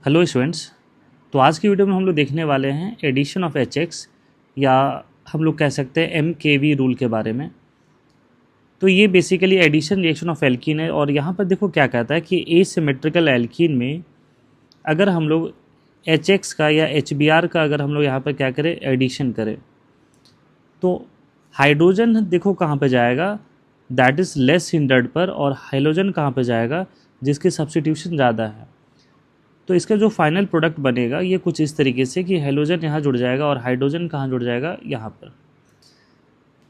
Hello students. तो आज की वीडियो में हम लोग देखने वाले हैं एडिशन ऑफ एच या हम लोग कह सकते हैं MKV रूल के बारे में। तो ये basically addition reaction of alkene है और यहाँ पर देखो क्या कहता है कि एसिमेट्रिकल एल्कीन में अगर हम लोग HX का या HBr का अगर हम लोग यहाँ पर क्या करें एडिशन करें तो हाइड्रोजन देखो कहाँ पे जाएगा, दैट इज़ लेस हिंडर्ड पर, और हाइड्रोजन कहाँ पे जाएगा जिसकी सब्स्टिट्यूशन ज़्यादा है। तो इसका जो फाइनल प्रोडक्ट बनेगा ये कुछ इस तरीके से कि हेलोजन यहाँ जुड़ जाएगा और हाइड्रोजन कहाँ जुड़ जाएगा, यहाँ पर।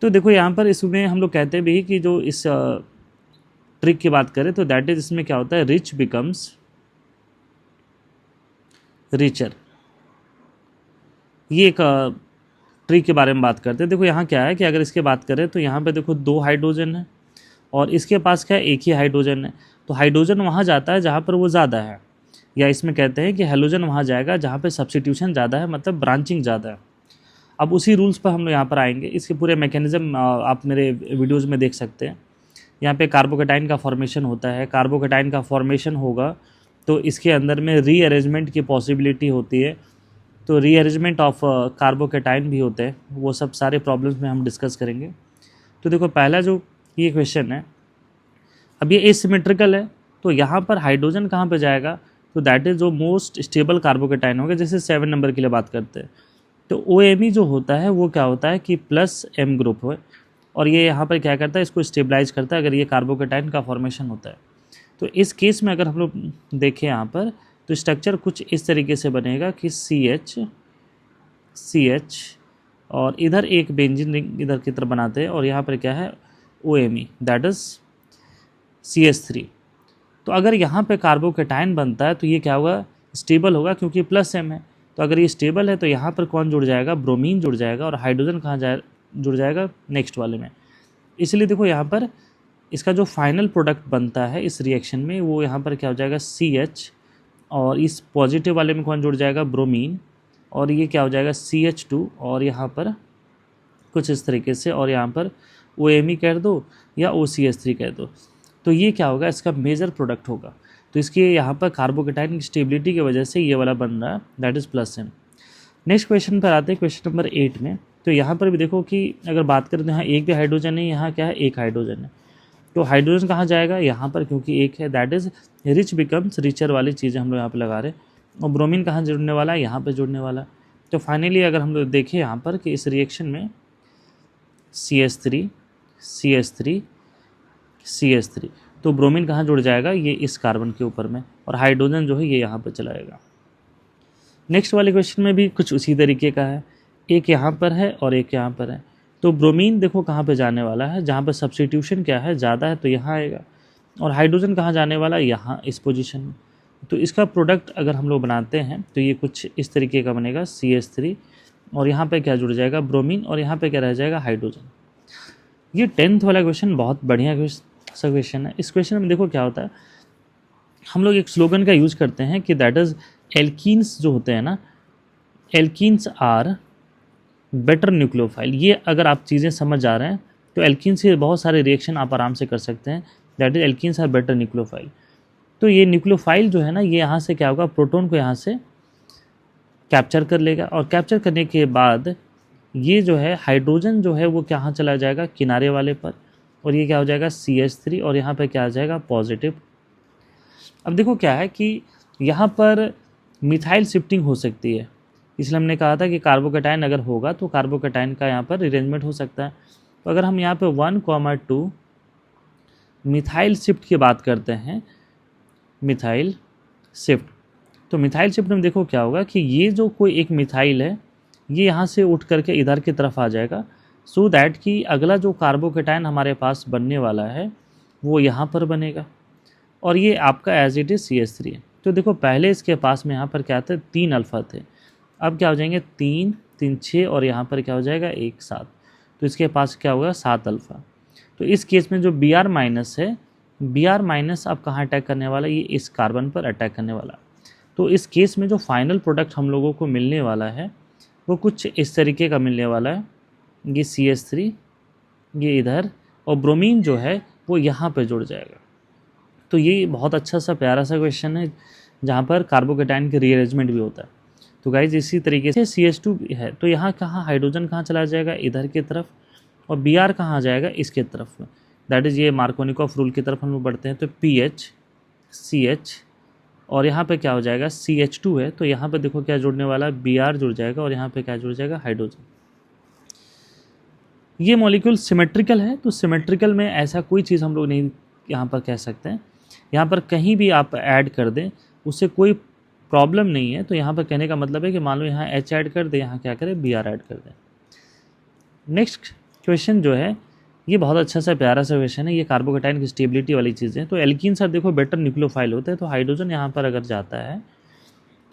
तो देखो यहाँ पर इसमें हम लोग कहते भी कि जो इस ट्रिक की बात करें तो दैट इज इसमें क्या होता है, रिच बिकम्स रिचर। ये एक ट्रिक के बारे में बात करते हैं। देखो यहाँ क्या है कि अगर इसके बात करें तो यहाँ पे देखो 2 हाइड्रोजन है और इसके पास क्या है, एक ही हाइड्रोजन है। तो हाइड्रोजन वहाँ जाता है जहाँ पर वो ज़्यादा है, या इसमें कहते हैं कि हेलोजन वहाँ जाएगा जहाँ पे सब्स्टिट्यूशन ज़्यादा है, मतलब ब्रांचिंग ज़्यादा है। अब उसी रूल्स पर हम लोग यहाँ पर आएंगे। इसके पूरे मैकेनिज़्म आप मेरे वीडियोस में देख सकते हैं। यहाँ पे कार्बोकेटाइन का फॉर्मेशन होता है। कार्बोकेटाइन का फॉर्मेशन होगा तो इसके अंदर में रीअरेंजमेंट की पॉसिबिलिटी होती है। तो रीअरेंजमेंट ऑफ कार्बोकेटाइन भी होते हैं। वो सब सारे प्रॉब्लम्स में हम डिस्कस करेंगे। तो देखो पहला जो ये क्वेश्चन है, अब ये एसिमेट्रिकल है तो यहाँ पर हाइड्रोजन कहाँ पर जाएगा, तो दैट इज़ जो मोस्ट स्टेबल कार्बोकेटाइन होगा। जैसे 7 नंबर के लिए बात करते हैं तो OMe जो होता है वो क्या होता है कि +M ग्रुप है और ये यहाँ पर क्या करता है, इसको स्टेबलाइज करता है अगर ये कार्बोकेटाइन का फॉर्मेशन होता है। तो इस केस में अगर हम लोग देखें यहाँ पर तो स्ट्रक्चर कुछ इस तरीके से बनेगा कि CH और इधर एक बेंजीन रिंग इधर की तरफ बनाते हैं और यहाँ पर क्या है OMe दैट इज़ CH3। तो अगर यहाँ पे कार्बोकेटाइन बनता है तो ये क्या होगा, स्टेबल होगा क्योंकि +M है। तो अगर ये स्टेबल है तो यहाँ पर कौन जुड़ जाएगा, ब्रोमीन जुड़ जाएगा और हाइड्रोजन कहाँ जुड़ जाएगा, नेक्स्ट वाले में। इसलिए देखो यहाँ पर इसका जो फाइनल प्रोडक्ट बनता है इस रिएक्शन में वो यहाँ पर क्या हो जाएगा CH, और इस पॉजिटिव वाले में कौन जुड़ जाएगा, ब्रोमीन, और ये क्या हो जाएगा CH2 और यहाँ पर कुछ इस तरीके से, और यहाँ पर OMe कह दो या OCH3 कह दो। तो ये क्या होगा, इसका मेजर प्रोडक्ट होगा। तो इसके यहाँ पर कार्बोकेटाइन की स्टेबिलिटी की वजह से ये वाला बन रहा है that is +M। Next question पर आते हैं, क्वेश्चन नंबर 8 में। तो यहाँ पर भी देखो कि अगर बात करें तो यहाँ एक भी हाइड्रोजन है, यहाँ क्या है, एक हाइड्रोजन है। तो हाइड्रोजन कहाँ जाएगा, यहाँ पर, क्योंकि एक है that is rich becomes richer वाली चीज़ें हम लोग यहाँ पर लगा रहे हैं। और ब्रोमीन कहाँ जुड़ने वाला है, यहाँ पर जुड़ने वाला है। तो फाइनली अगर हम लोग देखें यहाँ पर कि इस रिएक्शन में CH3 CH3 CH3, तो ब्रोमीन कहाँ जुड़ जाएगा, ये इस कार्बन के ऊपर में, और हाइड्रोजन जो है ये यहाँ पर चला जाएगा। नेक्स्ट वाले क्वेश्चन में भी कुछ उसी तरीके का है, एक यहाँ पर है और एक यहाँ पर है। तो ब्रोमीन देखो कहाँ पे जाने वाला है, जहाँ पर सब्स्टिट्यूशन क्या है, ज़्यादा है तो यहाँ आएगा, और हाइड्रोजन कहाँ जाने वाला है, यहाँ इस पोजीशन में। तो इसका प्रोडक्ट अगर हम लोग बनाते हैं तो ये कुछ इस तरीके का बनेगा CH3, और यहाँ पर क्या जुड़ जाएगा, ब्रोमीन, और यहाँ पर क्या रह जाएगा, हाइड्रोजन। ये 10th वाला क्वेश्चन बहुत बढ़िया क्वेश्चन है। इस क्वेश्चन में देखो क्या होता है, हम लोग एक स्लोगन का यूज़ करते हैं कि दैट इज़ एल्कीन्स जो होते हैं ना, एल्कीन्स आर बेटर न्यूक्लियोफाइल। ये अगर आप चीज़ें समझ जा रहे हैं तो एल्कीन्स से बहुत सारे रिएक्शन आप आराम से कर सकते हैं, that is alkenes are better nucleophile. तो ये न्यूक्लियोफाइल जो है ना, ये यहाँ से क्या होगा, प्रोटॉन को यहाँ से कैप्चर कर लेगा, और कैप्चर करने के बाद ये जो है हाइड्रोजन जो है वो कहाँ चला जाएगा, किनारे वाले पर, और ये क्या हो जाएगा CH3, और यहाँ पे क्या आ जाएगा, पॉजिटिव। अब देखो क्या है कि यहाँ पर मिथाइल शिफ्टिंग हो सकती है, इसलिए हमने कहा था कि कार्बोकेटाइन अगर होगा तो कार्बोकेटाइन का यहाँ पर अरेंजमेंट हो सकता है। तो अगर हम यहाँ पे 1,2 मिथाइल शिफ्ट की बात करते हैं, मिथाइल शिफ्ट, तो मिथाइल शिफ्ट में देखो क्या होगा कि ये जो कोई एक मिथाइल है ये यहाँ से उठ करके इधर की तरफ आ जाएगा, सो दैट कि अगला जो कार्बोकेटाइन हमारे पास बनने वाला है वो यहाँ पर बनेगा, और ये आपका एज इट इज़ CH3 है। तो देखो पहले इसके पास में यहाँ पर क्या थे, 3 अल्फ़ा थे, अब क्या हो जाएंगे 3 3 6, और यहाँ पर क्या हो जाएगा 1 7, तो इसके पास क्या होगा 7 अल्फ़ा। तो इस केस में जो Br- है, Br- अब कहाँ अटैक करने वाला है, ये इस कार्बन पर अटैक करने वाला। तो इस केस में जो फाइनल प्रोडक्ट हम लोगों को मिलने वाला है वो कुछ इस तरीके का मिलने वाला है, ये CH3 ये इधर, और ब्रोमीन जो है वो यहाँ पे जुड़ जाएगा। तो ये बहुत अच्छा सा प्यारा सा क्वेश्चन है जहाँ पर कार्बोकेटाइन के रीअरेंजमेंट भी होता है। तो गाइज इसी तरीके से CH2 है, तो यहाँ कहाँ हाइड्रोजन कहाँ चला जाएगा, इधर की तरफ, और Br कहाँ आ जाएगा, इसके तरफ में। दैट इज़ ये मार्कोनिकॉफ रूल की तरफ हम लोग बढ़ते हैं। तो PH CH और यहाँ पे क्या हो जाएगा, CH2 है, तो यहाँ पे देखो क्या जुड़ने वाला है, Br जुड़ जाएगा और यहाँ पे क्या जुड़ जाएगा, हाइड्रोजन। ये मॉलिक्यूल सिमेट्रिकल है, तो सिमेट्रिकल में ऐसा कोई चीज़ हम लोग नहीं यहाँ पर कह सकते हैं। यहाँ पर कहीं भी आप ऐड कर दें उससे कोई प्रॉब्लम नहीं है। तो यहाँ पर कहने का मतलब है कि मान लो यहाँ H ऐड कर दे, यहाँ क्या करें, Br ऐड कर दें। नेक्स्ट क्वेश्चन जो है ये बहुत अच्छा सा प्यारा सा क्वेश्चन है, ये कार्बोकेटाइन की स्टेबिलिटी वाली चीज़ें। तो एल्कीन सर देखो बेटर न्यूक्लियोफाइल होते हैं, तो हाइड्रोजन यहाँ पर अगर जाता है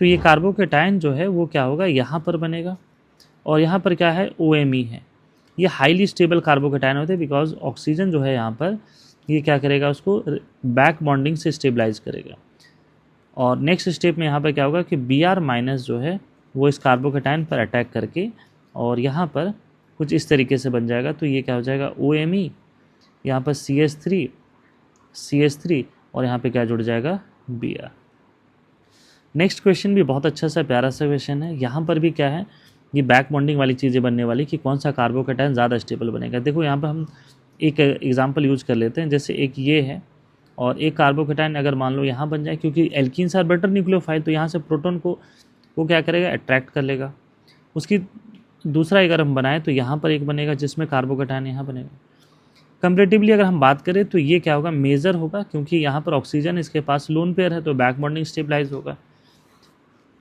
तो ये कार्बोकेटाइन जो है वो क्या होगा, यहाँ पर बनेगा, और यहाँ पर क्या है, OMe है। ये हाईली स्टेबल कार्बोकेटाइन होते हैं बिकॉज ऑक्सीजन जो है यहाँ पर ये क्या करेगा, उसको बैक बॉन्डिंग से स्टेबलाइज करेगा। और नेक्स्ट स्टेप में यहाँ पर क्या होगा कि Br माइनस जो है वो इस कार्बोकेटाइन पर अटैक करके और यहाँ पर कुछ इस तरीके से बन जाएगा। तो ये क्या हो जाएगा, OMe, यहाँ पर CH3 और यहाँ पे क्या जुड़ जाएगा, Br। नेक्स्ट क्वेश्चन भी बहुत अच्छा सा प्यारा सा क्वेश्चन है। यहाँ पर भी क्या है, ये बैक बॉन्डिंग वाली चीज़ें बनने वाली कि कौन सा कार्बोकेटाइन ज़्यादा स्टेबल बनेगा। देखो यहाँ पर हम एक एग्जांपल यूज कर लेते हैं, जैसे एक ये है और एक कार्बोकेटाइन अगर मान लो यहाँ बन जाए, क्योंकि एल्कीन्स आर बेटर न्यूक्लियोफाइल, तो यहाँ से प्रोटॉन को वो क्या करेगा, अट्रैक्ट कर लेगा। उसकी दूसरा अगर हम बनाएं तो यहाँ पर एक बनेगा जिसमें कार्बोकेटाइन यहाँ बनेगा। कंपेरेटिवली अगर हम बात करें तो ये क्या होगा, मेजर होगा, क्योंकि यहाँ पर ऑक्सीजन इसके पास लोन पेयर है तो बैक बॉन्डिंग स्टेबलाइज होगा।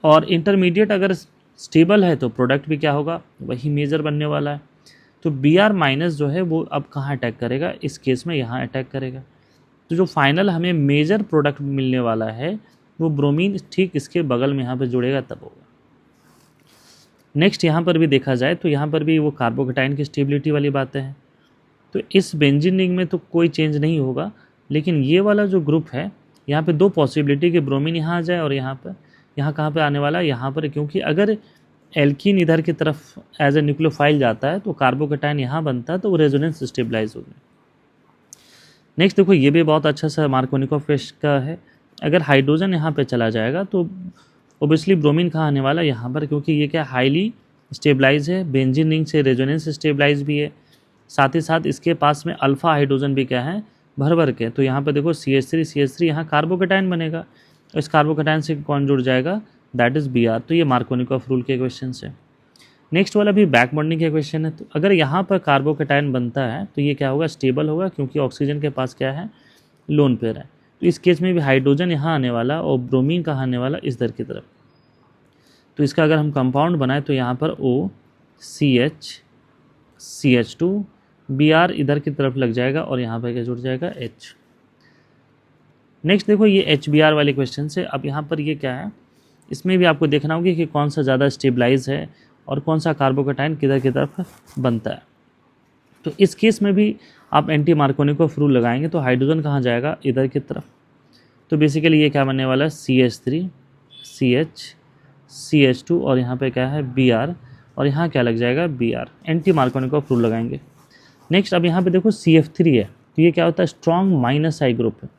और इंटरमीडिएट अगर स्टेबल है तो प्रोडक्ट भी क्या होगा, वही मेजर बनने वाला है। तो Br माइनस जो है वो अब कहाँ अटैक करेगा, इस केस में यहाँ अटैक करेगा। तो जो फाइनल हमें मेजर प्रोडक्ट मिलने वाला है वो ब्रोमीन ठीक इसके बगल में यहाँ पे जुड़ेगा तब होगा। नेक्स्ट यहाँ पर भी देखा जाए तो यहाँ पर भी वो कार्बोकेटाइन की स्टेबिलिटी वाली बातें हैं। तो इस बेंजीन रिंग में तो कोई चेंज नहीं होगा, लेकिन ये वाला जो ग्रुप है यहाँ पे दो पॉसिबिलिटी कि ब्रोमीन यहाँ आ जाए और यहाँ कहाँ पे आने वाला है, यहाँ पर, क्योंकि अगर एल्कीन इधर की तरफ एज ए न्यूक्लियोफाइल जाता है तो कार्बोकेटाइन यहाँ बनता है तो वो रेजोनेंस स्टेबलाइज होगी। नेक्स्ट देखो ये भी बहुत अच्छा सा मार्कोनिकॉफ का है। अगर हाइड्रोजन यहाँ पे चला जाएगा तो ओबियसली ब्रोमीन कहाँ आने वाला है, यहाँ पर, क्योंकि ये क्या हाईली स्टेबलाइज है, बेंजीन रिंग से रेजोनेंस स्टेबलाइज भी है, साथ ही साथ इसके पास में अल्फा हाइड्रोजन भी क्या है, भर के। तो यहाँ पर देखो CH3 यहाँ कार्बोकेटाइन बनेगा, इस कार्बोकेटाइन से कौन जुड़ जाएगा, दैट इज़ Br। तो ये मार्कोनिकॉफ रूल के क्वेश्चन है। नेक्स्ट वाला भी बैक बॉन्डिंग के क्वेश्चन है। तो अगर यहाँ पर कार्बोकेटाइन बनता है तो ये क्या होगा, स्टेबल होगा, क्योंकि ऑक्सीजन के पास क्या है, लोन पेयर है। तो इस केस में भी हाइड्रोजन यहाँ आने वाला और ब्रोमीन कहाँ आने वाला, इस दर की तरफ। तो इसका अगर हम कंपाउंड बनाए तो यहाँ पर OCH CH2 Br इधर की तरफ लग जाएगा और यहाँ पर क्या जुड़ जाएगा, H। नेक्स्ट देखो ये HBr वाले क्वेश्चन से। अब यहाँ पर ये क्या है, इसमें भी आपको देखना होगा कि कौन सा ज़्यादा स्टेबलाइज है और कौन सा कार्बोकेटाइन किधर की तरफ बनता है। तो इस केस में भी आप एंटी मार्कोनिकॉफ रूल लगाएंगे तो हाइड्रोजन कहाँ जाएगा, इधर की तरफ। तो बेसिकली ये क्या बनने वाला है, CH3 CH CH2 और यहाँ पे क्या है, Br, और यहाँ क्या लग जाएगा, Br। एंटी मार्कोनिकॉफ रूल लगाएंगे। नेक्स्ट अब यहाँ पे देखो CF3 है, तो ये क्या होता है, स्ट्रॉन्ग माइनस आई ग्रुप है।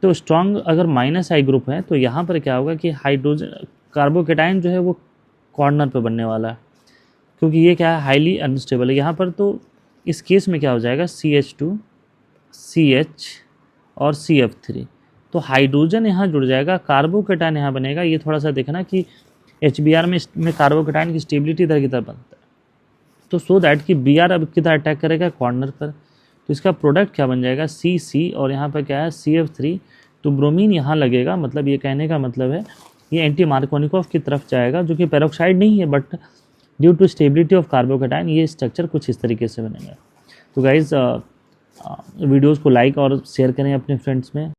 तो स्ट्रॉन्ग अगर माइनस आई ग्रुप है तो यहाँ पर क्या होगा कि हाइड्रोजन कार्बोकेटाइन जो है वो कॉर्नर पे बनने वाला है, क्योंकि ये क्या है, हाईली अनस्टेबल है यहाँ पर। तो इस केस में क्या हो जाएगा, CH2 CH और CF3। तो हाइड्रोजन यहाँ जुड़ जाएगा, कार्बोकेटाइन यहाँ बनेगा। ये थोड़ा सा देखना कि HBr में कार्बोकेटाइन की स्टेबिलिटी इधर की तरफ बनता है, तो सो दैट कि Br अब किधर अटैक करेगा, कॉर्नर पर। तो इसका प्रोडक्ट क्या बन जाएगा, CC, और यहाँ पर क्या है, CF3। तो ब्रोमीन यहाँ लगेगा, मतलब ये कहने का मतलब है ये एंटी मार्कोनिकॉफ की तरफ जाएगा, जो कि पेरोक्साइड नहीं है, but due to stability of carbocation ये स्ट्रक्चर कुछ इस तरीके से बनेगा। तो गाइज़ वीडियोज़ को लाइक और शेयर करें अपने फ्रेंड्स में।